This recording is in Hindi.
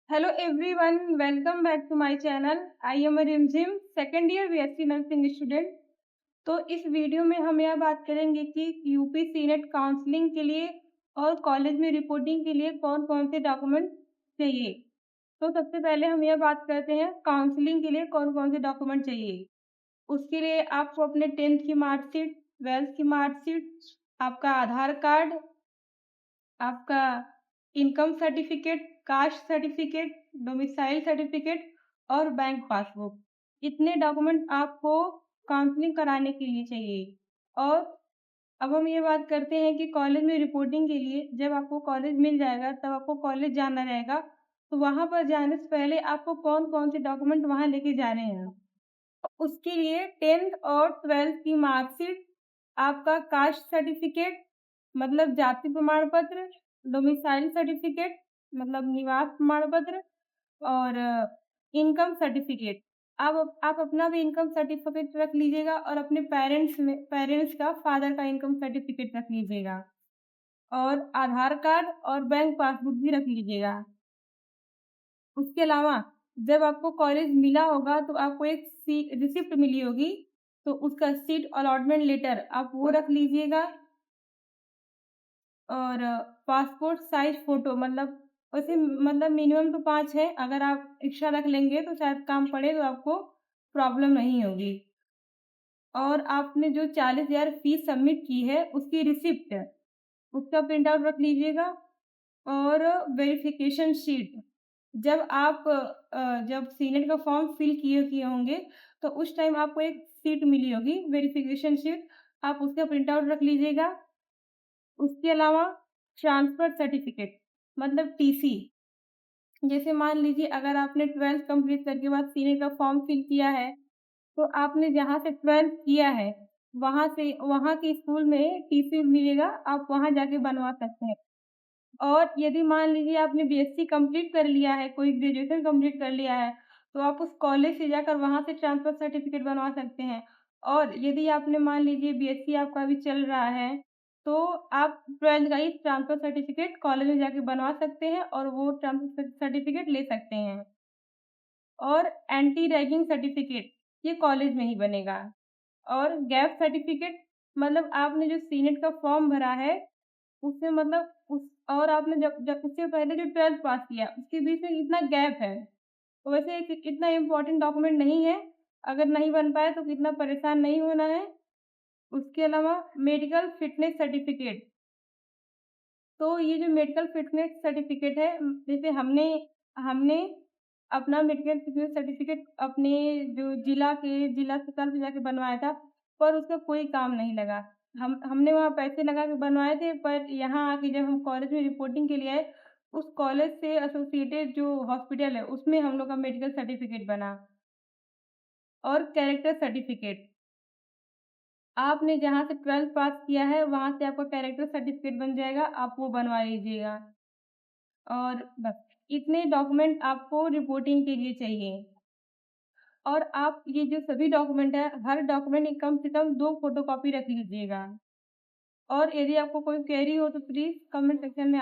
Hello everyone, welcome back to my channel. I am Rimzim, second year BSc nursing student. तो इस वीडियो में हम यह बात करेंगे कि यूपी सीनेट काउंसलिंग के लिए और कॉलेज में रिपोर्टिंग के लिए कौन कौन से डॉक्यूमेंट चाहिए। तो सबसे पहले हम यह बात करते हैं काउंसलिंग के लिए कौन कौन से डॉक्यूमेंट चाहिए। उसके लिए आपको अपने 10th की मार्कशीट, 12th की मार्कशीट, आपका आधार कार्ड, आपका income certificate, caste certificate, domicile certificate और बैंक पासबुक, इतने डॉक्यूमेंट आपको काउंसलिंग कराने के लिए चाहिए। और अब हम ये बात करते हैं कि कॉलेज में रिपोर्टिंग के लिए जब आपको कॉलेज मिल जाएगा तब आपको कॉलेज जाना रहेगा। तो वहाँ पर जाने से पहले आपको कौन कौन से डॉक्यूमेंट वहाँ लेके जाने हैं। उसके लिए 10th और 12th की मार्कशीट, आपका कास्ट सर्टिफिकेट मतलब जाति प्रमाण पत्र, डोमिसाइल सर्टिफिकेट मतलब निवास प्रमाण पत्र और इनकम सर्टिफिकेट। आप अपना भी इनकम सर्टिफिकेट रख लीजिएगा और अपने पेरेंट्स का फादर का इनकम सर्टिफिकेट रख लीजिएगा और आधार कार्ड और बैंक पासबुक भी रख लीजिएगा। उसके अलावा जब आपको कॉलेज मिला होगा तो आपको एक रिसिप्ट मिली होगी, तो उसका सीट अलॉटमेंट लेटर आप वो रख लीजिएगा और पासपोर्ट साइज फ़ोटो मतलब वैसे मतलब मिनिमम तो 5 है, अगर आप एक्स्ट्रा रख लेंगे तो शायद काम पड़े तो आपको प्रॉब्लम नहीं होगी। और आपने जो 40,000 फ़ीस सबमिट की है उसकी रिसिप्ट, उसका प्रिंट आउट रख लीजिएगा और वेरिफ़िकेशन शीट। जब सीनेट का फॉर्म फिल किए किए होंगे तो उस टाइम आपको एक शीट मिली होगी वेरिफ़िकेशन शीट, आप उसका प्रिंट आउट रख लीजिएगा। उसके अलावा ट्रांसफ़र सर्टिफ़िकेट मतलब टीसी, जैसे मान लीजिए अगर आपने 12th कंप्लीट करके बाद सीनेट का फॉर्म फिल किया है, तो आपने जहाँ से 12th किया है, वहाँ के स्कूल में टीसी मिलेगा, आप वहाँ जाके बनवा सकते हैं। और यदि मान लीजिए आपने बीएससी कंप्लीट कर लिया है, कोई ग्रेजुएशन कंप्लीट कर लिया है, तो आप उस कॉलेज से जाकर वहाँ से ट्रांसफ़र सर्टिफ़िकेट बनवा सकते हैं। और यदि आपने मान लीजिए बीएससी आपका अभी चल रहा है, तो आप 12th का ही ट्रांसफ़र सर्टिफ़िकेट कॉलेज में जाके बनवा सकते हैं और वो ट्रांसफ़र सर्टिफ़िकेट ले सकते हैं। और एंटी रैगिंग सर्टिफ़िकेट ये कॉलेज में ही बनेगा। और गैप सर्टिफ़िकेट मतलब आपने जो सीनेट का फॉर्म भरा है, उससे मतलब उस और आपने जब जब उससे पहले जो 12th पास किया, उसके बीच में इतना गैप है। तो वैसे इतना इम्पोर्टेंट डॉक्यूमेंट नहीं है, अगर नहीं बन पाए तो इतना परेशान नहीं होना है। उसके अलावा मेडिकल फिटनेस सर्टिफ़िकेट, तो ये जो मेडिकल फिटनेस सर्टिफ़िकेट है जैसे हमने हमने अपना मेडिकल फिटनेस सर्टिफ़िकेट अपने जो जिला अस्पताल से जाके बनवाया था, पर उसका कोई काम नहीं लगा। हमने वहाँ पैसे लगा के बनवाए थे, पर यहाँ आके जब हम कॉलेज में रिपोर्टिंग के लिए आए, उस कॉलेज से एसोसिएटेड जो हॉस्पिटल है, उसमें हम लोग का मेडिकल सर्टिफ़िकेट बना। और कैरेक्टर सर्टिफ़िकेट, आपने जहाँ से 12th पास किया है, वहाँ से आपका कैरेक्टर सर्टिफ़िकेट बन जाएगा, आप वो बनवा लीजिएगा। और बस इतने डॉक्यूमेंट आपको रिपोर्टिंग के लिए चाहिए। और आप ये जो सभी डॉक्यूमेंट है, हर डॉक्यूमेंट की कम से कम 2 फ़ोटोकॉपी रख लीजिएगा। और यदि आपको कोई क्वेरी हो तो प्लीज़ कमेंट सेक्शन में